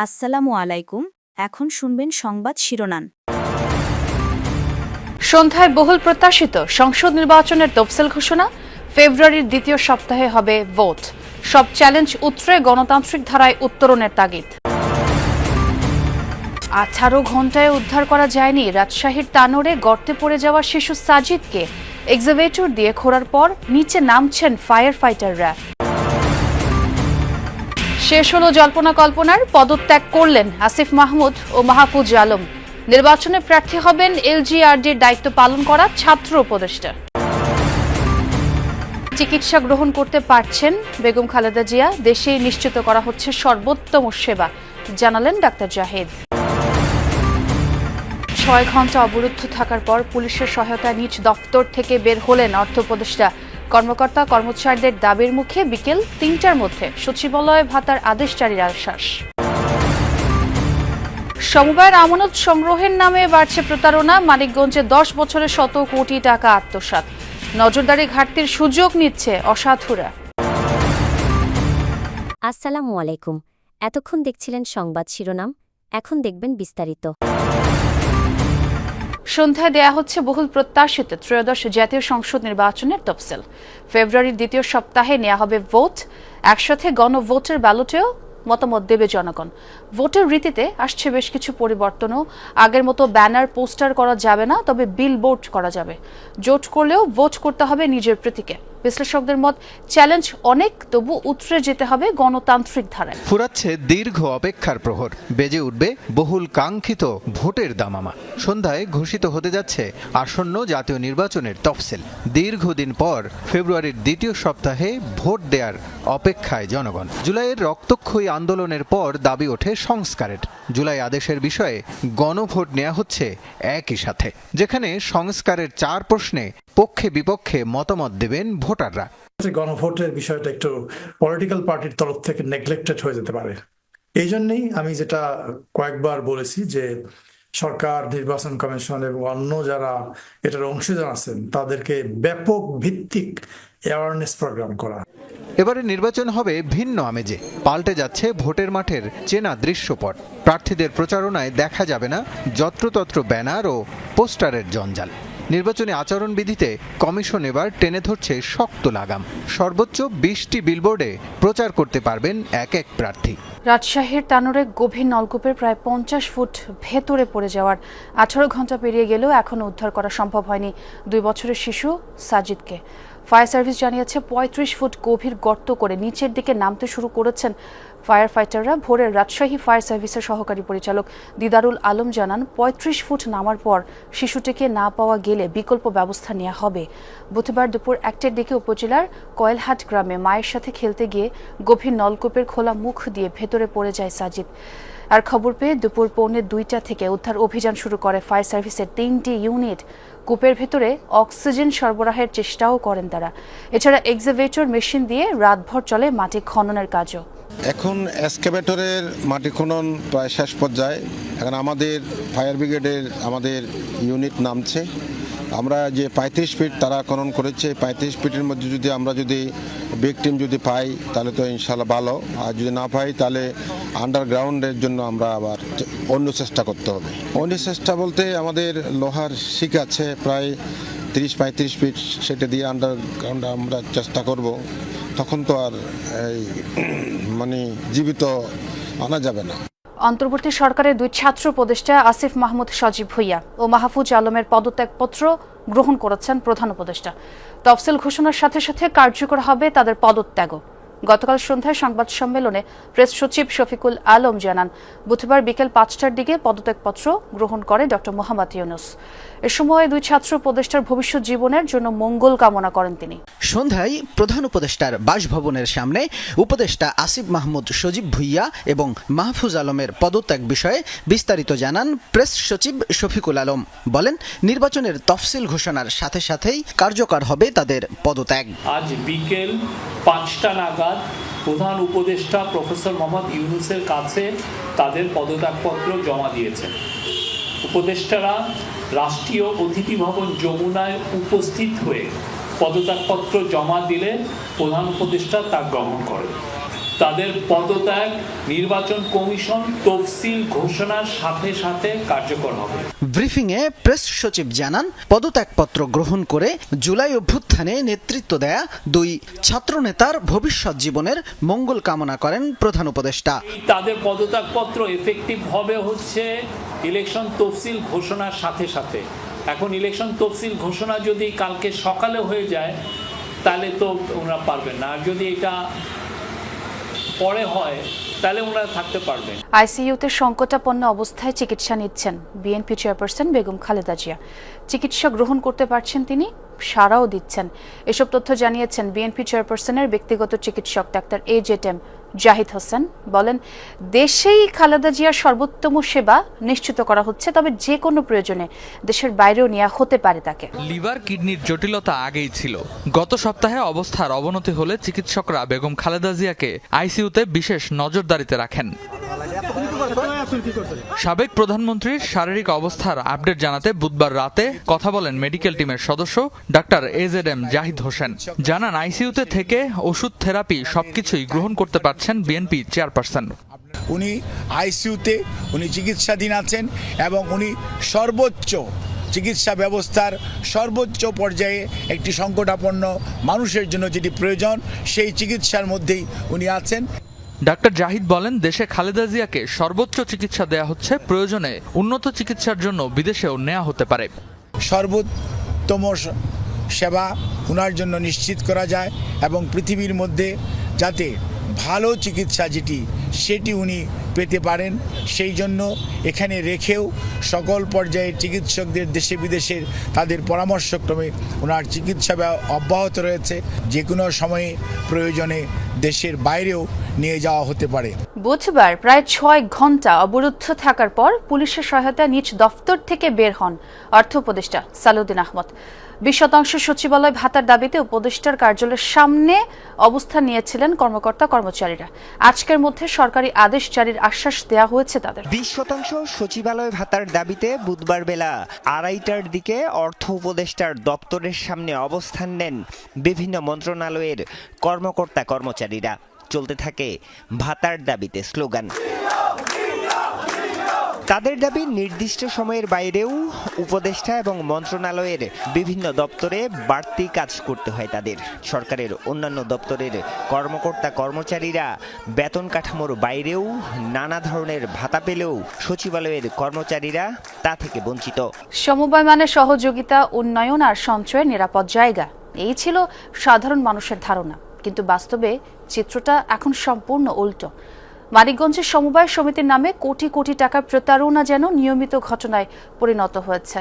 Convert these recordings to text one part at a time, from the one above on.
আসসালামু আলাইকুম। এখন শুনবেন সংবাদ শিরোনাম। সন্ধ্যায় বহুল প্রত্যাশিত সংসদ নির্বাচনের তফসিল ঘোষণা। ফেব্রুয়ারির দ্বিতীয় সপ্তাহে হবে ভোট। সব চ্যালেঞ্জ উতরে গণতান্ত্রিক ধারায় উত্তরণের তাগিদ। 18 ঘণ্টায় উদ্ধার করা যায়নি রাজশাহীর তানোরে গর্তে পড়ে যাওয়া শিশু সাজিদকে। এক্সকাভেটর দিয়ে খোঁড়ার পর নিচে নামছেন ফায়ার ফাইটাররা। শেষ হলো জল্পনা কল্পনার, পদত্যাগ করলেন আসিফ মাহমুদ ও মাহফুজ আলম। নির্বাচনে প্রার্থী হবেন এলজিআরডির দায়িত্ব পালন করা ছাত্র উপদেষ্টা। চিকিৎসা গ্রহণ করতে পারছেন বেগম খালেদা জিয়া, দেশে নিশ্চিত করা হচ্ছে সর্বোত্তম সেবা, জানালেন ডাক্তার জাহিদ। 6 ঘণ্টা অবরুদ্ধ থাকার পর পুলিশের সহায়তায় নিজ দফতর থেকে বের হলেন অর্থ উপদেষ্টা। কর্মকর্তা কর্মচারীদের দাবির মুখে বিকেল 3টার মধ্যে সচিবালয়ে ভাতার আদেশ জারির আশ্বাস। সমবায়ের আমানত সংগ্রহের নামে বাড়ছে প্রতারণা। মানিকগঞ্জে 10 বছরে 100 কোটি টাকা আত্মসাৎ। নজরদারি ঘাটতির সুযোগ নিচ্ছে অসাধুরা। আসসালামু আলাইকুম। এতক্ষণ দেখছিলেন সংবাদ শিরোনাম, এখন দেখবেন বিস্তারিত। সন্ধ্যায় দেয়া হচ্ছে বহুল প্রত্যাশিত ত্রয়োদশ জাতীয় সংসদ নির্বাচনের তফসিল। ফেব্রুয়ারির দ্বিতীয় সপ্তাহে নেওয়া হবে ভোট। একসাথে গণভোটের ব্যালটেও মতামত দেবে জনগণ। ভোটের রীতিতে আসছে বেশ কিছু পরিবর্তনও। আগের মতো ব্যানার পোস্টার করা যাবে না, তবে বিলবোর্ড করা যাবে। জোট করলেও ভোট করতে হবে নিজের প্রতীকে। বিশ্লেষকদের মত, চ্যালেঞ্জ অনেক, তবু উতরে যেতে হবে গণতান্ত্রিক ধারায়। ফুরাচ্ছে দীর্ঘ অপেক্ষার প্রহর, বেজে উঠবে বহুল কাঙ্ক্ষিত ভোটের দামামা। সন্ধ্যায় ঘোষিত হতে যাচ্ছে আসন্ন জাতীয় নির্বাচনের তফসিল। দীর্ঘদিন পর ফেব্রুয়ারির দ্বিতীয় সপ্তাহে ভোট দেওয়ার অপেক্ষায় জনগণ। জুলাইয়ের রক্তক্ষয়ী আন্দোলনের পর দাবি ওঠে সংস্কারের। জুলাই আদেশের বিষয়ে গণভোট নেওয়া হচ্ছে একই সাথে, যেখানে সংস্কারের 4 প্রশ্নে পক্ষে বিপক্ষে মতামত দেবেন ভোটাররা। গণভোটের বিষয়টা একটু পলিটিক্যাল পার্টির তরফ থেকে নেগলেক্টেড হয়ে যেতে পারে। এই জন্যই আমি যেটা কয়েকবার বলেছি যে সরকার, নির্বাচন কমিশন এবং অন্য যারা এটার অংশীদার আছেন তাদেরকে ব্যাপক ভিত্তিক অ্যাওয়ারনেস প্রোগ্রাম করা। এবারে নির্বাচন হবে ভিন্ন আমেজে। পাল্টে যাচ্ছে ভোটের মাঠের চেনা দৃশ্যপট। প্রার্থীদের প্রচারণায় দেখা যাবে না যত্রতত্র ব্যানার ও পোস্টারের জঞ্জাল। নির্বাচনী আচরণবিধিতে কমিশন এবার টেনে ধরছে শক্ত লাগাম। সর্বোচ্চ 20টি বিলবোর্ডে প্রচার করতে পারবেন এক এক প্রার্থী। রাজশাহীর তানোরে গভীর নলকূপের প্রায় 50 ফুট ভেতরে পড়ে যাওয়ার 18 ঘণ্টা পেরিয়ে গেলেও এখনও উদ্ধার করা সম্ভব হয়নি 2 বছরের শিশু সাজিদকে। ফায়ার সার্ভিস জানিয়েছে 35 ফুট গভীর গর্ত করে নিচের দিকে নামতে শুরু করেছেন ফায়ার ফাইটাররা। ভোরের রাজশাহী ফায়ার সার্ভিসের সহকারী পরিচালক দিদারুল আলম জানান, 35 ফুট নামার পর শিশুটিকে না পাওয়া গেলে বিকল্প ব্যবস্থা নেওয়া হবে। বুধবার দুপুর 1টার দিকে উপজেলার কয়েলহাট গ্রামে মায়ের সাথে খেলতে গিয়ে গভীর নলকূপের খোলা মুখ দিয়ে ভেতরে পড়ে যায় সাজিদ। আর খবর পেয়ে দুপুর 1:45 থেকে উদ্ধার অভিযান শুরু করে ফায়ার সার্ভিসের 3টি ইউনিট। কূপের ভেতরে অক্সিজেন সরবরাহের চেষ্টাও করেন তারা। এছাড়া এক্সকাভেটর মেশিন দিয়ে রাতভর চলে মাটি খননের কাজও। এখন এক্সকাভেটরের মাটি খনন প্রায় শেষ পর্যায়ে। এখন আমাদের ফায়ার ব্রিগেডের আমাদের ইউনিট নামছে। আমরা যে 35 ফিট তারা খনন করেছে, 35 ফিটের মধ্যে যদি আমরা ভিকটিম যদি পাই তাহলে তো ইনশাল্লাহ ভালো, আর যদি না পাই তাহলে আন্ডারগ্রাউন্ডের জন্য আমরা আবার অন্য চেষ্টা করতে হবে। অন্য চেষ্টা বলতে আমাদের লোহার শিক আছে প্রায় 30-35 ফিট, সেটা দিয়ে আন্ডারগ্রাউন্ড আমরা চেষ্টা করব। তখন তো আর জীবিত আনা যাবে না। অন্তর্বর্তী সরকারের 2 ছাত্র উপদেষ্টা আসিফ মাহমুদ সজীব ভুইয়া ও মাহফুজ আলমের পদত্যাগপত্র গ্রহণ করেছেন প্রধান উপদেষ্টা। তফসিল ঘোষণার সাথে সাথে কার্যকর হবে তাদের পদত্যাগও। গতকাল সন্ধ্যায় সংবাদ সম্মেলনে প্রেস সচিব শফিকুল আলম জানান, বুধবার বিকেল 5টার দিকে পদত্যাগপত্র গ্রহণ করে ডক্টর মোহাম্মদ ইউনুস। এ সময় 2 ছাত্র উপদেষ্টার ভবিষ্যৎ জীবনের জন্য মঙ্গল কামনা করেন তিনি। সন্ধ্যায় প্রধান উপদেষ্টার বাসভবনের সামনে উপদেষ্টা আসিফ মাহমুদ সজীব ভুইয়া এবং মাহফুজ আলমের পদত্যাগ বিষয়ে বিস্তারিত জানান প্রেস সচিব শফিকুল আলম। বলেন, নির্বাচনের তফসিল ঘোষণার সাথে সাথেই কার্যকর হবে তাদের পদত্যাগ। আজ বিকেল 5টা নাগাদ প্রধান উপদেষ্টা প্রফেসর মোহাম্মদ ইউনুসের কাছে তাদের পদত্যাগপত্র জমা দিয়েছেন। উপদেষ্টারা রাষ্ট্রীয় অতিথি ভবন যমুনায় উপস্থিত হয়ে পদত্যাগপত্র জমা দিলে প্রধান উপদেষ্টা তা গ্রহণ করেন। তাদের পদত্যাগ নির্বাচন কমিশন তফসিল ঘোষণার সাথে সাথে কার্যকর হবে। ব্রিফিংয়ে প্রেস সচিব জানান, পদত্যাগপত্র গ্রহণ করে জুলাই অভ্যুত্থানে নেতৃত্ব দেয়া দুই ছাত্রনেতার ভবিষ্যৎ জীবনের মঙ্গল কামনা করেন প্রধান উপদেষ্টা। তাদের পদত্যাগপত্র এফেক্টিভ হবে হচ্ছে ইলেকশন তফসিল ঘোষণার সাথে সাথে। এখন ইলেকশন তফসিল ঘোষণা যদি কালকে সকালে হয়ে যায় তাহলে তো ওনারা পারবেন না, আর যদি এটা পরে হয় তাহলে ওনারা থাকতে পারবেন। আইসিইউতে সংকটাপন্ন অবস্থায় চিকিৎসা নিচ্ছেন বিএনপি চেয়ারপারসন বেগম খালেদা জিয়া। চিকিৎসা গ্রহণ করতে পারছেন তিনি, সাড়াও দিচ্ছেন। এসব তথ্য জানিয়েছেন বিএনপি চেয়ারপারসনের ব্যক্তিগত চিকিৎসক ডাক্তার AZM জাহিদ হোসেন। বলেন, দেশেই খালেদা জিয়ার সর্বোত্তম সেবা নিশ্চিত করা হচ্ছে, তবে যে কোনো প্রয়োজনে দেশের বাইরেও নেওয়া হতে পারে তাকে। লিভার কিডনির জটিলতা আগেই ছিল। গত সপ্তাহে অবস্থার অবনতি হলে চিকিৎসকরা বেগম খালেদা জিয়াকে আইসিইউতে বিশেষ নজরদারিতে রাখেন। সাবেক প্রধানমন্ত্রীর শারীরিক অবস্থার আপডেট জানাতে বুধবার রাতে কথা বলেন মেডিকেল টিমের সদস্য ডাক্তার AZM জাহিদ হোসেন। জানান, আইসিইউতে থেকে ওষুধ, থেরাপি সবকিছুই গ্রহণ করতে পারছেন বিএনপি চেয়ারপারসন। উনি আইসিইউতে চিকিৎসাধীন আছেন এবং উনি সর্বোচ্চ চিকিৎসা ব্যবস্থার সর্বোচ্চ পর্যায়ে একটি সংকটাপন্ন মানুষের জন্য যেটি প্রয়োজন সেই চিকিৎসার মধ্যেই উনি আছেন। ডাক্তার জাহিদ বলেন, দেশে খালেদা জিয়াকে সর্বোচ্চ চিকিৎসা দেয়া হচ্ছে, প্রয়োজনে উন্নত চিকিৎসার জন্য বিদেশেও নেওয়া হতে পারে। সর্বোত্তম সেবা ওনার জন্য নিশ্চিত করা যায় এবং পৃথিবীর মধ্যে যাতে ভালো চিকিৎসা সেটি উনি পেতে পারেন, সেই জন্য এখানে রেখেও সকল পর্যায়ের চিকিৎসকদের দেশে বিদেশের তাদের পরামর্শক্রমে ওনার চিকিৎসা অব্যাহত রয়েছে। যে কোনো সময়ে প্রয়োজনে দেশের বাইরেও নিয়ে যাওয়া হতে পারে। বুধবার প্রায় 6 ঘন্টা অবরুদ্ধ থাকার পর পুলিশের সহায়তায় নিজ দফতর থেকে বের হন অর্থ উপদেষ্টা সালাউদ্দিন আহমদ। 20% সচিবালয় ভাতার দাবিতে উপদেষ্টার কার্যালয়ের সামনে অবস্থান নিয়েছিলেন কর্মকর্তা-কর্মচারীরা। আজকের মধ্যে সরকারি আদেশ জারির আশ্বাস দেওয়া হয়েছে তাদের। 20% সচিবালয় ভাতার দাবিতে বুধবার বেলা 2:30টার দিকে অর্থ উপদেষ্টার দপ্তরের সামনে অবস্থান নেন বিভিন্ন মন্ত্রণালয়ের কর্মকর্তা-কর্মচারীরা। চলতে থাকে ভাতার দাবিতে স্লোগান। তাদের দাবি, নির্দিষ্ট সময়ের বাইরেও উপদেষ্টা এবং মন্ত্রণালয়ের বিভিন্ন দপ্তরে বাড়তি কাজ করতে হয় তাদের। সরকারের অন্যান্য দপ্তরের কর্মকর্তা কর্মচারীরা বেতন কাঠামোর বাইরেও নানা ধরনের ভাতা পেলেও সচিবালয়ের কর্মচারীরা তা থেকে বঞ্চিত। সমবায় মানে সহযোগিতা, উন্নয়ন আর সঞ্চয়ের নিরাপদ জায়গা, এই ছিল সাধারণ মানুষের ধারণা। কিন্তু বাস্তবে চিত্রটা এখন সম্পূর্ণ উল্টো। মানিকগঞ্জের সমবায় সমিতির নামে কোটি কোটি টাকার প্রতারণা যেন নিয়মিত ঘটনায় পরিণত হয়েছে।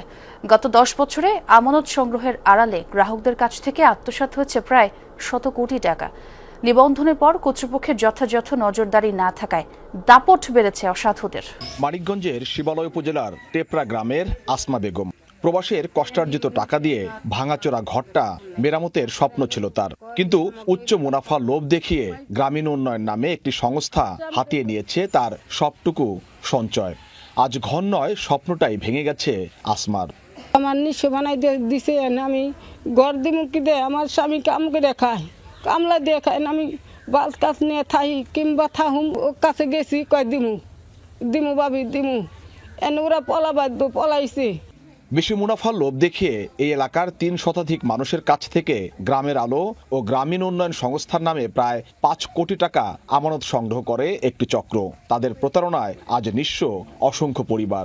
গত 10 বছরে আমানত সংগ্রহের আড়ালে গ্রাহকদের কাছ থেকে আত্মসাৎ হয়েছে প্রায় 100 কোটি টাকা। নিবন্ধনের পর কর্তৃপক্ষের যথাযথ নজরদারি না থাকায় দাপট বেড়েছে অসাধুদের। মানিকগঞ্জের শিবালয় উপজেলার টেপরা গ্রামের আসমা বেগম প্রবাসের কষ্টার্জিত টাকা দিয়ে ভাঙাচোরা ঘরটা মেরামতের স্বপ্ন ছিল তার, কিন্তু উচ্চ মুনাফা লোভ দেখিয়ে গ্রামীণ উন্নয়ন নামে একটি সংস্থা হাতিয়ে নিয়েছে তার সবটুকু সঞ্চয়। আজ ঘর নয়, স্বপ্নটাই ভেঙে গেছে আসমার। আমার নিঃস্ব বানাই দিছে, আমি ঘর দিমুকি দে আমার স্বামী কাম করে খায়, কামলা দিয়ে খায়, আমি বাস কাছ নিয়ে থাকি কিংবা থাহুম কাছে গেছি, কয় দিমু ভাবি দিমু, এনে ওরা পলাইছে। বেশি মুনাফার লোভ দেখিয়ে এই এলাকার 3 শতাধিক মানুষের কাছ থেকে গ্রামের আলো ও গ্রামীণ উন্নয়ন সংস্থার নামে প্রায় 5 কোটি টাকা আমানত সংগ্রহ করে একটি চক্র। তাদের প্রতারণায় আজ নিঃস্ব অসংখ্য পরিবার।